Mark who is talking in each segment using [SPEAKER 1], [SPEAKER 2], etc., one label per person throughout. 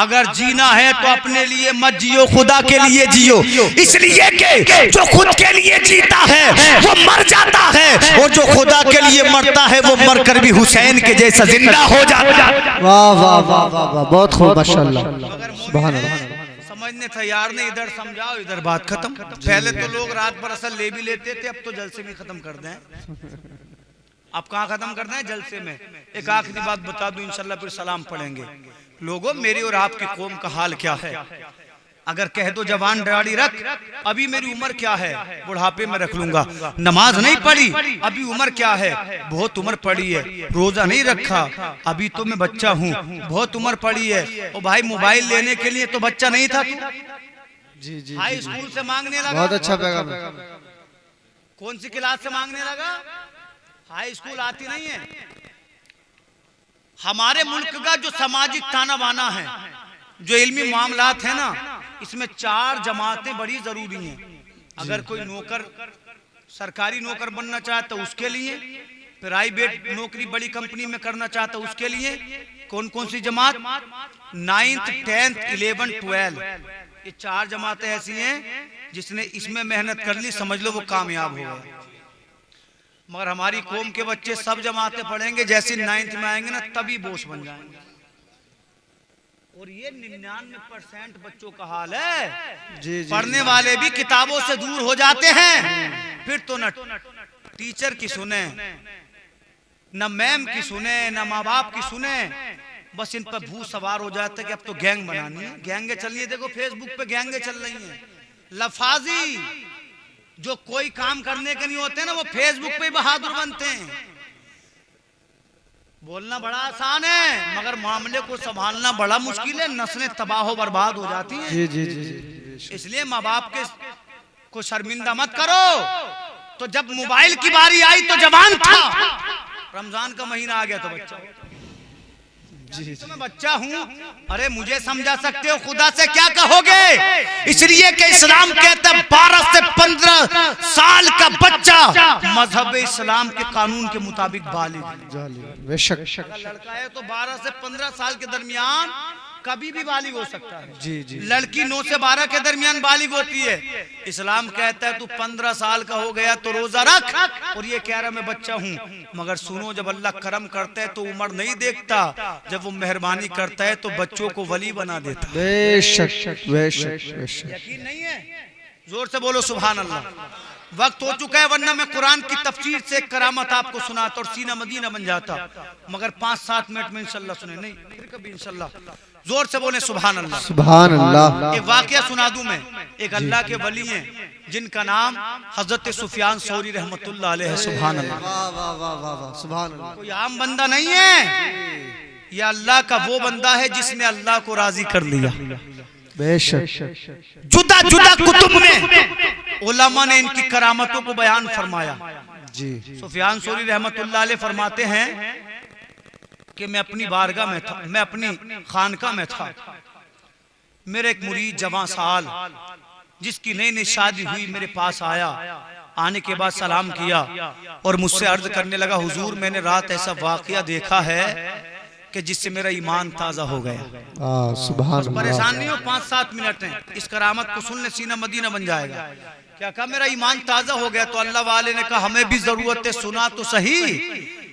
[SPEAKER 1] अगर जीना है तो अपने लिए मत जियो, खुदा के लिए जियो। इसलिए कि जो खुद के लिए जीता है वो मर जाता है, और जो खुदा के लिए मरता है वो मरकर भी हुसैन के जैसा जिंदा हो जाता है।
[SPEAKER 2] वाह वाह वाह वाह वाह, बहुत खूब, माशाअल्लाह, सुभान अल्लाह।
[SPEAKER 1] समझने तैयार नहीं, इधर समझाओ इधर बात खत्म। पहले तो लोग रात भर असल ले भी लेते थे, अब तो जलसे में खत्म कर दें। आप कहाँ खत्म कर दें? जलसे में। एक आखिरी बात बता दूं, इंशाल्लाह फिर सलाम पढ़ेंगे। लोगों, मेरी और आपकी कौम का हाल क्या है? अगर कह दो जवान दाढ़ी रख, अभी मेरी उम्र क्या है, बुढ़ापे में रख लूंगा। नमाज नहीं पढ़ी, अभी उम्र क्या है, बहुत उम्र पड़ी है। रोजा नहीं रखा, अभी तो मैं बच्चा हूँ, बहुत उम्र पड़ी है। और भाई मोबाइल लेने के लिए तो बच्चा नहीं था तू?
[SPEAKER 2] जी जी,
[SPEAKER 1] हाई स्कूल से मांगने लगा।
[SPEAKER 2] बहुत अच्छा पैगाम।
[SPEAKER 1] कौन सी क्लास से मांगने लगा? हाई स्कूल आती नहीं है। हमारे मुल्क का जो सामाजिक ताना बाना है, जो इल्मी मामलात है ना, इसमें 4 जमातें बड़ी जरूरी हैं। अगर कोई नौकर सरकारी नौकर बनना चाहता है उसके लिए, प्राइवेट नौकरी बड़ी कंपनी में करना चाहता है उसके लिए। कौन कौन सी जमात? 9th 10th 11th 12, ये 4 जमातें ऐसी हैं जिसने इसमें मेहनत कर ली, समझ लो वो कामयाब हो गया। मगर हमारी कौम के बच्चे सब जमातें पढ़ेंगे, जैसे 9th में आएंगे ना तभी बोस बन जाएंगे। और ये 99% बच्चों का हाल है। जी, पढ़ने वाले भी किताबों से दूर हो जाते हैं। फिर तो न टीचर की सुने, न मैम की सुने, न माँ बाप की सुने, बस इन पर भूत सवार हो जाता है कि अब तो गैंग बनानी है। गैंगे चल रही है, देखो फेसबुक पे गैंगे चल रही हैं। लफाजी जो कोई काम करने के नहीं होते ना, वो फेसबुक पे बहादुर बनते हैं। बोलना बड़ा आसान है, मगर मामले को संभालना बड़ा मुश्किल है। नस्लें तबाह बर्बाद हो जाती हैं।
[SPEAKER 2] जी जी जी।
[SPEAKER 1] इसलिए माँ बाप के को शर्मिंदा मत करो। तो जब मोबाइल की बारी आई तो जवान था, रमजान का महीना आ गया तो बच्चा। जी, तो मैं बच्चा हूँ, अरे मुझे समझा सकते हो, खुदा से क्या कहोगे? इसलिए कि इस्लाम कहता है 12 से 15 साल का बच्चा मजहब इस्लाम के कानून के मुताबिक बालिग।
[SPEAKER 2] बेशक
[SPEAKER 1] लड़का है तो 12 से 15 साल के दरमियान कभी भी बालिग हो सकता है।
[SPEAKER 2] जी जी।
[SPEAKER 1] लड़की 9 से 12 के दरमियान बालिग होती है। इस्लाम कहता है तू 15 साल का हो गया तो रोजा रख। और ये कह रहा मैं बच्चा हूँ, मगर सुनो, जब अल्लाह करम करता है तो उम्र नहीं देखता, जब वो मेहरबानी करता है तो बच्चों को वली बना देता।
[SPEAKER 2] बेशक बेशक बेशक।
[SPEAKER 1] यकीन नहीं है? जोर से बोलो सुभान अल्लाह। वक्त हो चुका है, वरना मैं कुरान की तफसीर से करामत आपको सुनाता और सीना मदीना बन जाता, मगर 5-7 मिनट में इंशाल्लाह सुने नहीं, फिर कभी इंशाल्लाह। जोर से बोले सुभान अल्लाह।
[SPEAKER 2] सुभान अल्लाह।
[SPEAKER 1] एक वाकया सुना दूं मैं। एक अल्लाह के वली हैं जिनका नाम हजरत सुफियान सौरी रहमतुल्लाह अलैह है। सुभान अल्लाह।
[SPEAKER 2] वाह वाह वाह वाह वाह, सुभान अल्लाह।
[SPEAKER 1] कोई आम बंदा नहीं है, यह अल्लाह का वो बंदा है जिसने अल्लाह को राजी कर लिया।
[SPEAKER 2] बेशक।
[SPEAKER 1] जुदा जुदा कुतुब में उलमा ने इनकी करामतों को बयान फरमाया।
[SPEAKER 2] जी।
[SPEAKER 1] सुफियान सौरी रहमतुल्लाह अलैह फरमाते हैं कि मैं अपनी बारगाह में था, मैं अपनी खानका में था। मेरे एक मुरीद जवां साल जिसकी नई नई शादी हुई मेरे पास आया। आने के बाद सलाम किया और मुझसे अर्ज करने लगा, हुजूर मैंने रात ऐसा वाकया देखा है कि जिससे मेरा ईमान ताजा हो गया।
[SPEAKER 2] सुभान अल्लाह।
[SPEAKER 1] परेशान नहीं हो, 5-7 मिनट हैं, इस करामत को सुनने सीना मदीना बन जाएगा। क्या कहा? मेरा ईमान ताजा हो गया। तो अल्लाह वाले ने कहा हमें भी जरूरत है, सुना तो सही,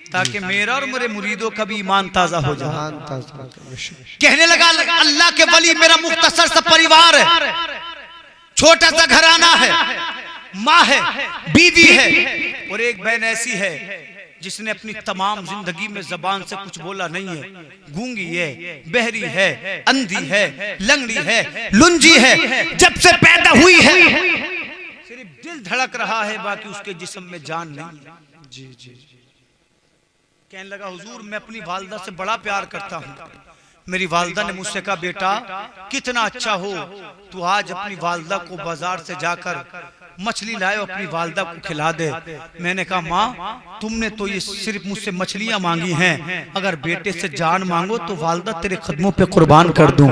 [SPEAKER 1] ताकि मेरा और मेरे मुरीदों का भी ईमान ताजा हो जाए। कहने लगा अल्लाह के वली, मेरा मुख्तसर सा परिवार है, छोटा सा घराना है, माँ है, बीवी है और एक बहन ऐसी है जिसने अपनी तमाम जिंदगी में जबान से कुछ बोला नहीं है। गूंगी है, बहरी है, अंधी है, लंगड़ी है, लुंजी है। जब से पैदा हुई है सिर्फ दिल धड़क रहा है, बाकी उसके जिस्म में जान नहीं।
[SPEAKER 2] जी जी।
[SPEAKER 1] कहने लगा हुजूर मैं अपनी वालिदा से बड़ा प्यार करता हूँ। मेरी वालिदा ने मुझसे कहा बेटा कितना अच्छा हो तू आज अपनी वालिदा को बाजार से जाकर मछली लाए अपनी वालदा को खिला दे। मैंने कहा माँ तुमने तो ये सिर्फ मुझसे मछलियां मांगी हैं, अगर बेटे से जान मांगो तो वालदा तेरे कदमों पे कुर्बान कर दूं।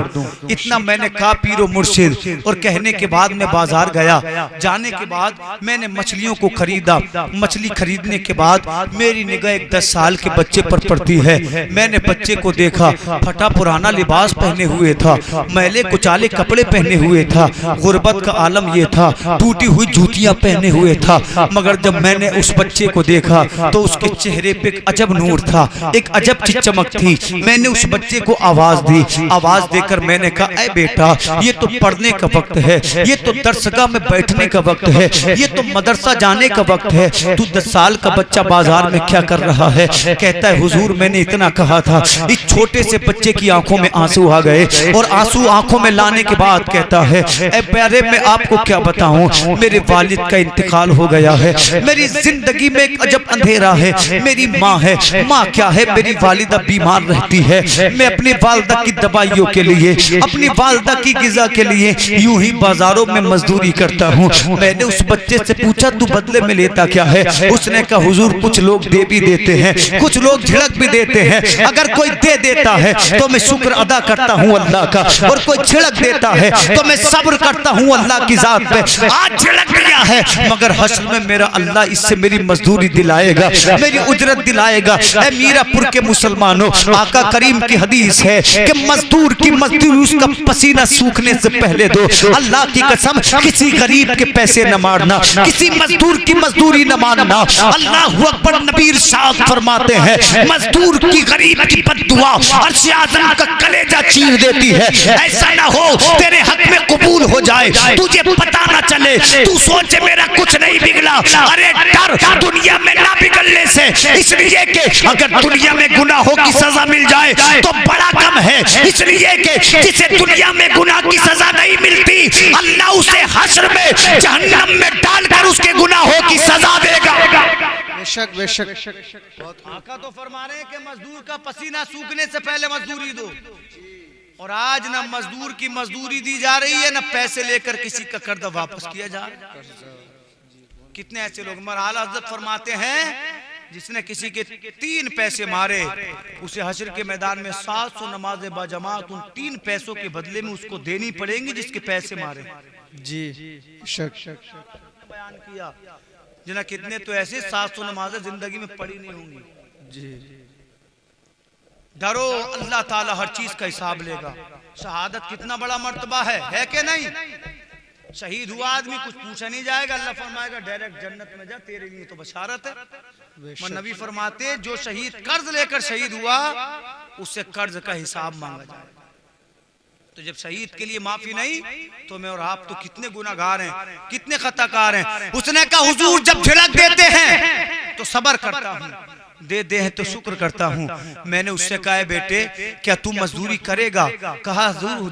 [SPEAKER 1] इतना मैंने कहा पीरो मुर्शिद, और कहने के बाद मैं बाजार गया। जाने के बाद मैंने मछलियों को खरीदा। मछली खरीदने के बाद मेरी निगाह एक 10 साल के बच्चे पर पड़ती है। मैंने बच्चे को देखा, फटा पुराना लिबास पहने हुए था, मैले कुचाले कपड़े पहने हुए था, गुर्बत का आलम ये था, टूटी हुई जूतियां पहने हुए था। मगर जब मैंने उस बच्चे को देखा तो उसके चेहरे पे एक अजब नूर था, एक अजब सी चमक थी। मैंने उस बच्चे को आवाज दी। आवाज देकर मैंने कहा, ऐ बेटा ये तो पढ़ने का वक्त है, ये तो दरसगाह में बैठने का वक्त है, ये तो मदरसा जाने का वक्त है, तू 10 साल का बच्चा बाजार में क्या कर रहा है? कहता है हुजूर मैंने इतना कहा था। इस छोटे से बच्चे की आंखों में आंसू आ गए, और आंसू आंखों में लाने के बाद कहता है, ऐ प्यारे मैं आपको क्या बताऊं, मेरे वालिद का इंतकाल हो गया है, मेरी जिंदगी में एक अजब अंधेरा है। मेरी माँ है, माँ क्या है, मेरी वालिदा बीमार रहती है, मैं अपनी वालिदा की दवाइयों के लिए, अपनी वालिदा की गिज़ा के लिए यूं ही बाजारों में मजदूरी करता हूँ। मैंने उस बच्चे से पूछा तू बदले में लेता क्या है? उसने कहा हुजूर कुछ लोग दे भी देते हैं, कुछ लोग झिड़क भी देते हैं, अगर कोई दे देता है तो मैं शुक्र अदा करता हूँ अल्लाह का, और कोई झिड़क देता है तो मैं सब्र करता हूँ अल्लाह की जात पे। आज झिड़क दिया है मगर हश्र में मेरा अल्लाह इससे मेरी मजदूरी दिलाएगा, मेरी उजरत दिलाएगा। ऐ मीरापुर के मुसलमानों, आका करीम की हदीस है कि मजदूर की मजदूरी उसका पसीना सूखने से पहले दो। अल्लाह की कसम किसी गरीब के पैसे न मारना, किसी मजदूर की मजदूरी न मारना। अल्लाह अकबर। नबी इरशाद फरमाते हैं मजदूर की गरीब की बद्दुआ अर्श आज़म का कलेजा चीर देती है। ऐसा ना हो तेरे हक में कबूल हो जाए, तुझे पता ना चले, तू सोचे मेरा कुछ नहीं बिगड़ा। अरे डर दुनिया में ना बिगड़ने से, इसलिए कि अगर दुनिया में गुनाहों की सजा मिल जाए तो बड़ा कम है, इसलिए कि जिसे दुनिया में गुनाह की सजा नहीं मिलती अल्लाह उसे हश्र में जहन्नम में डालकर उसके गुनाहों की सजा देगा।
[SPEAKER 2] बेशक बेशक।
[SPEAKER 1] आका तो फरमा रहे हैं कि मजदूर का पसीना सूखने से पहले मजदूरी दो, और आज ना मजदूर की मजदूरी दी जा रही है, ना पैसे लेकर किसी का कर्ज वापस किया जा रहा है। कितने ऐसे लोग, मरहाला हज़रत फरमाते हैं जिसने किसी के 3 पैसे मारे उसे हश्र के मैदान में 700 नमाज़े बाजमात उन 3 पैसों के बदले में उसको देनी पड़ेंगी जिसके पैसे मारे।
[SPEAKER 2] जी शक
[SPEAKER 1] बयान किया जना कितने तो ऐसे 700 नमाज़ें जिंदगी में पढ़ी नहीं होंगी।
[SPEAKER 2] जी
[SPEAKER 1] डरो, अल्लाह ताला हर चीज का हिसाब लेगा। शहादत कितना बड़ा मर्तबा है कि नहीं? शहीद हुआ आदमी कुछ पूछा नहीं जाएगा, अल्लाह फरमाएगा डायरेक्ट जन्नत में जा, तेरे लिए तो बशारत है। नबी फरमाते जो शहीद कर्ज लेकर शहीद हुआ उससे कर्ज का हिसाब मांगा जाएगा। तो जब शहीद के लिए माफी नहीं तो मैं और आप तो कितने गुनाहगार हैं, कितने खताकार हैं। उसने कहा हुजूर जब झिड़क देते हैं तो सब्र करता हूँ, दे हैं तो शुक्र करता हूँ। मैंने उससे कहा बेटे क्या तू मजदूरी करेगा? कहा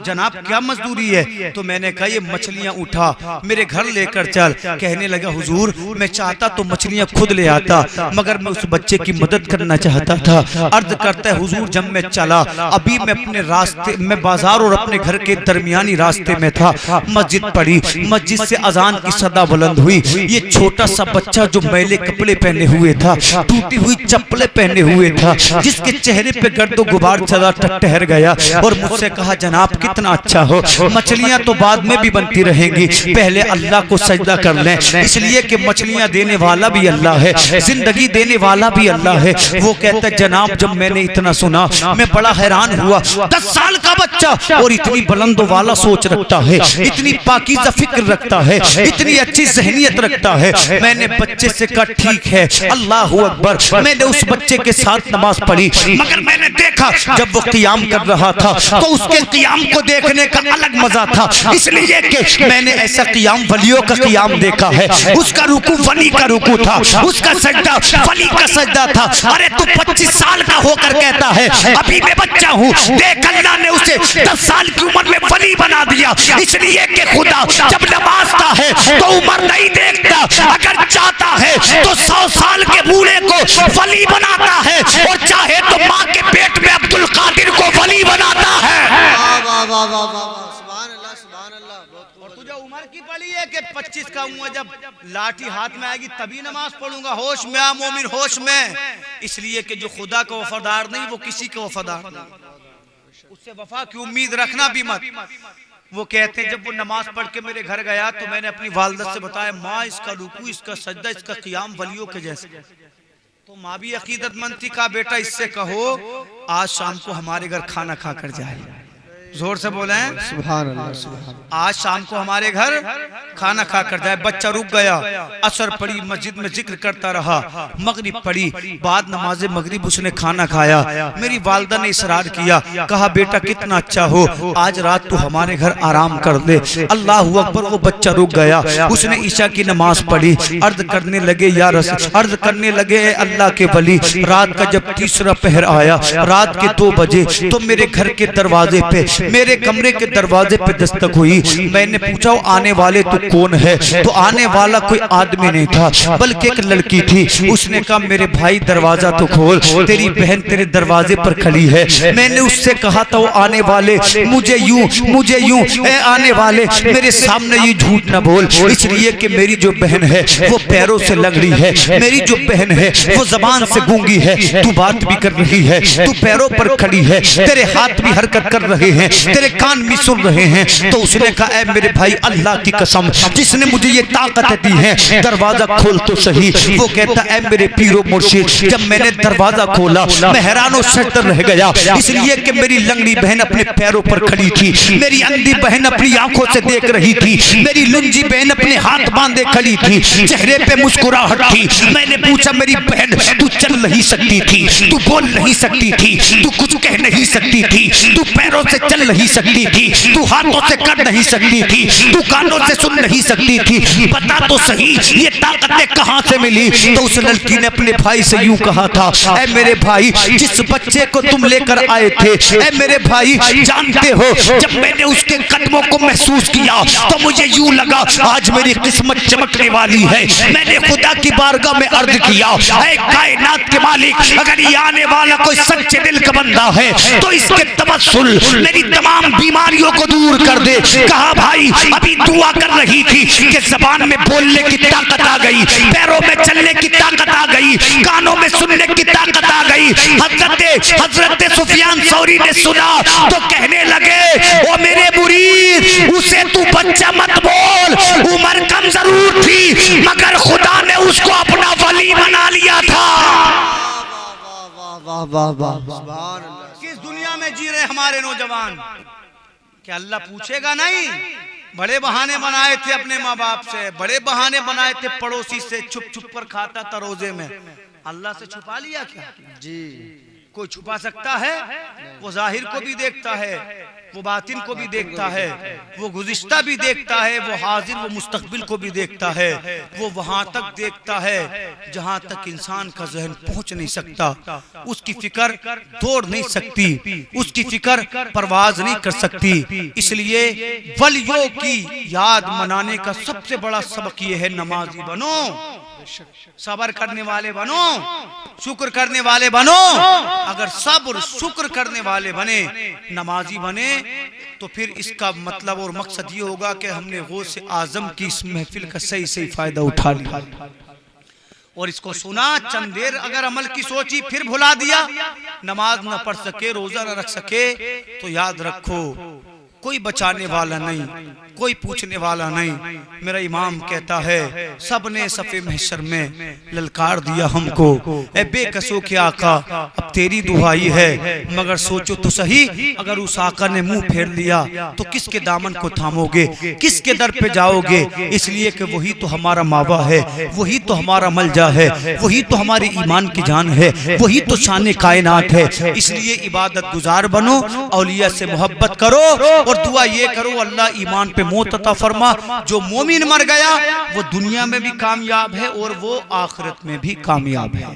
[SPEAKER 1] जनाब क्या मजदूरी है? तो मैंने कहा ये मछलियाँ उठा मेरे घर लेकर चल। कहने लगा हुजूर मैं चाहता तो मछलियाँ खुद ले आता, मगर मैं उस बच्चे की मदद करना चाहता था। अर्ज करता है हुजूर जब मैं चला, अभी मैं अपने रास्ते में बाजार और अपने घर के दरमियानी रास्ते में था, मस्जिद पड़ी, मस्जिद से अजान की सदा बुलंद हुई। ये छोटा सा बच्चा जो मैले कपड़े पहने हुए था, टूटी हुई चप्पलें पहने हुए था, जिसके चेहरे पे गर्दो गुबार चला ठहर गया और मुझसे कहा जनाब कितना अच्छा हो, मछलियां तो बाद में भी बनती रहेंगी, पहले अल्लाह को सजदा कर लें, इसलिए कि मछलियां देने वाला भी अल्लाह है, जिंदगी देने वाला भी अल्लाह है। वो कहता है जनाब जब मैंने इतना सुना मैं बड़ा हैरान हुआ, 10 साल का बच्चा और इतनी बुलंदो वाला सोच रखता है, इतनी पाकीज़ा फिक्र रखता है, इतनी अच्छी ज़हनियत रखता है। मैंने बच्चे से कहा ठीक है अल्लाह अकबर। मैंने उस बच्चे के साथ नमाज पढ़ी, मगर मैंने देखा जब वो क़ियाम कर रहा था तो उसके क़ियाम को देखने का अलग मजा था, इसलिए कि मैंने ऐसा क़ियाम वलियों का क़ियाम देखा है। उसका रुकू वली का रुकू था, उसका सजदा वली का सजदा था। अरे तू 25 साल का होकर कहता है अभी मैं बच्चा हूँ, देख अल्लाह ने उसे 10 साल की उम्र में वली बना दिया, इसलिए कि खुदा जब नवाजता है तो उम्र नहीं देखता, अगर चाहता है तो 100 साल के बूढ़े को वली बनाता है और चाहे तो माँ के पेट में अब्दुल कादिर को वली बनाता है।
[SPEAKER 2] वाह वाह वाह वाह, सुभान अल्लाह सुभान अल्लाह।
[SPEAKER 1] और तुझे उम्र की पड़ी है कि 25 का हूँ, जब लाठी हाथ में आएगी तभी नमाज पढ़ूंगा। होश में आ मोमिन, होश में। इसलिए कि जो खुदा का वफादार नहीं वो किसी का वफादार नहीं, उससे वफा की उम्मीद रखना भी मत। वो कहते हैं जब वो नमाज पढ़ के मेरे घर गया तो मैंने अपनी वालिदा से बताया, माँ इसका रुकू, इसका सजदा, इसका क़ियाम वलियों के जैसे। तो माँ भी अकीदतमंद थी, कहा बेटा इससे कहो आज शाम को हमारे घर खाना खा कर जाए। जोर से बोले
[SPEAKER 2] सुभान अल्लाह, सुभान अल्लाह।
[SPEAKER 1] आज शाम को हमारे घर खाना खा कर जाए। बच्चा रुक गया, असर पड़ी, मस्जिद में जिक्र करता रहा, मगरिब पड़ी, बाद नमाज मगरिब उसने खाना खाया। मेरी वालिदा ने इसरार किया, कहा बेटा कितना अच्छा हो, आज रात तू हमारे घर आराम कर ले। अल्लाह अकबर। वो बच्चा रुक गया, उसने ईशा की नमाज पढ़ी। अर्ज करने लगे या रसूल, अर्ज करने लगे अल्लाह के वली। रात का जब तीसरा पहर आया, रात के 2 बजे, तो मेरे घर के दरवाजे पे, मेरे कमरे के दरवाजे पे दस्तक हुई। मैंने पूछा आने वाले तो कौन है? तो आने वाला कोई आदमी नहीं था बल्कि एक लड़की थी। उसने कहा मेरे भाई दरवाजा तो खोल, तेरी बहन तेरे दरवाजे पर खड़ी है। मैंने उससे कहा था वो आने वाले मुझे यूं ए आने वाले मेरे सामने ये झूठ न बोल, इसलिए कि मेरी जो बहन है वो पैरों से लंगड़ी है, मेरी जो बहन है वो जबान से गूंगी है। तू बात भी कर रही है, तू पैरों पर खड़ी है, तेरे हाथ भी हरकत कर रहे हैं, तेरे कान भी सुन रहे हैं। तो उसने कहा ऐ मेरे भाई अल्लाह की कसम जिसने मुझे ये ताकत दी है, दरवाजा खोल तो सही। वो कहता ऐ मेरे पीरो मुर्शिद, जब मैंने दरवाजा खोला मैं हैरानो शर्तर रह गया, इसलिए कि मेरी लंगड़ी बहन अपने पैरों पर खड़ी थी, मेरी अंधी बहन अपनी आंखों से देख रही थी, मेरी लुंजी बहन अपने हाथ बांधे खड़ी थी, चेहरे पे मुस्कुराहट थी। मैंने पूछा मेरी बहन तू चल नहीं सकती थी, तू बोल नहीं सकती थी, तू कुछ कह नहीं सकती थी, तू पैरों से चल नहीं सकती थी, तू हाथों से कर नहीं सकती थी, तू कानों से सुन नहीं सकती थी, बता तो सही ये ताकतें कहां से मिली? तो उस लड़की ने अपने भाई से यूं कहा था ऐ मेरे भाई जिस बच्चे को तुम लेकर आए थे, ऐ मेरे भाई जानते हो जब मैंने उसके कदमों को महसूस किया तो मुझे यूं लगा आज मेरी किस्मत चमकने वाली है। मैंने खुदा की बारगाह में अर्ज किया ऐ कायनात के मालिक, अगर ये आने वाला कोई सच्चे दिल का बंदा है तो इसके तवस्सुल मेरी तमाम बीमारियों को दूर कर दे। कहा भाई अभी दुआ कर रही थी कि जबान में बोलने की ताकत आ गई, पैरों में चलने की ताकत आ गई, कानों में सुनने की ताकत आ गई। हजरत सुफियान सौरी ने सुना तो कहने लगे ओ मेरे मुरीद उसे तू बच्चा मत बोल, उम्र कम जरूर थी मगर खुदा ने उसको अपना वली बना लिया था। किस दुनिया में जी रहे हमारे नौजवान? क्या अल्लाह पूछेगा? नहीं। बड़े बहाने बनाए थे अपने माँ बाप से, बड़े बहाने बनाए थे पड़ोसी से, छुप छुप कर खाता था रोजे में। अल्लाह से छुपा लिया क्या? जी कोई छुपा सकता है? वो जाहिर को भी देखता है, वो बातिन को भी देखता है, वो गुज़िश्ता भी देखता है, वो हाजिर वो मुस्तकबिल को भी देखता है। वो वहां तक देखता है जहां तक इंसान का जहन पहुंच नहीं सकता, उसकी फिक्र दौड़ नहीं सकती, उसकी फिक्र परवाज नहीं कर सकती। इसलिए वलियों की याद मनाने का सबसे बड़ा सबक ये है नमाजी बनो, सब्र करने वाले बनो, शुक्र करने वाले बनो। अगर सब्र शुक्र करने वाले बने, नमाजी बने, तो फिर इसका मतलब और मकसद ये होगा कि हमने गौसे आजम की इस महफिल का सही सही फायदा उठा लिया और इसको सुना, चंद देर अगर अमल की सोची फिर भुला दिया, नमाज न पढ़ सके, रोजा न रख सके, तो याद रखो कोई बचाने वाला नहीं, कोई पूछने वाला नहीं। मेरा इमाम कहता है सबने सफ़े महशर में ललकार दिया हमको, ए बेकसों के आका अब तेरी दुहाई है, मगर सोचो तो सही अगर उस आका ने मुंह फेर लिया तो किसके दामन को थामोगे, किसके दर पे जाओगे? इसलिए कि वही तो हमारा मावा है, वही तो हमारा मलजा है, वही तो हमारी ईमान की जान है, वही तो शान कायनात है। इसलिए इबादत गुजार बनो, औलिया से मोहब्बत करो और दुआ ये करो अल्लाह ईमान पे मौत अता फरमा। जो मोमिन मर गया वो दुनिया में भी कामयाब है और वो आखिरत में भी कामयाब है।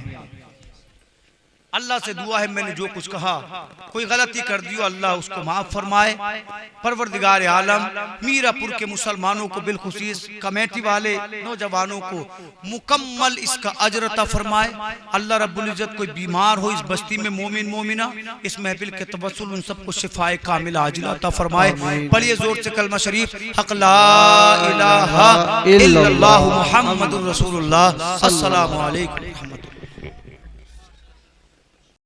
[SPEAKER 1] अल्लाह से दुआ है मैंने जो कुछ कहा कोई गलती कर दियो अल्लाह उसको माफ फरमाए। परवरदिगार आलम मीरापुर के मुसलमानों को बिलखुसूस कमेटी वाले नौजवानों को मुकम्मल इसका अजर अता फरमाए। अल्लाह रब्बुल इज्जत कोई बीमार हो इस बस्ती में मोमिन मोमिना इस महफिल के तवस्सुल उन सबको शिफाए कामिल आजिल अता फरमाए। पढ़िए जोर से कलमा शरीफ हक ला इलाहा इल्लल्लाहु मुहम्मदुर रसूलुल्लाह। अस्सलामु अलैकुम।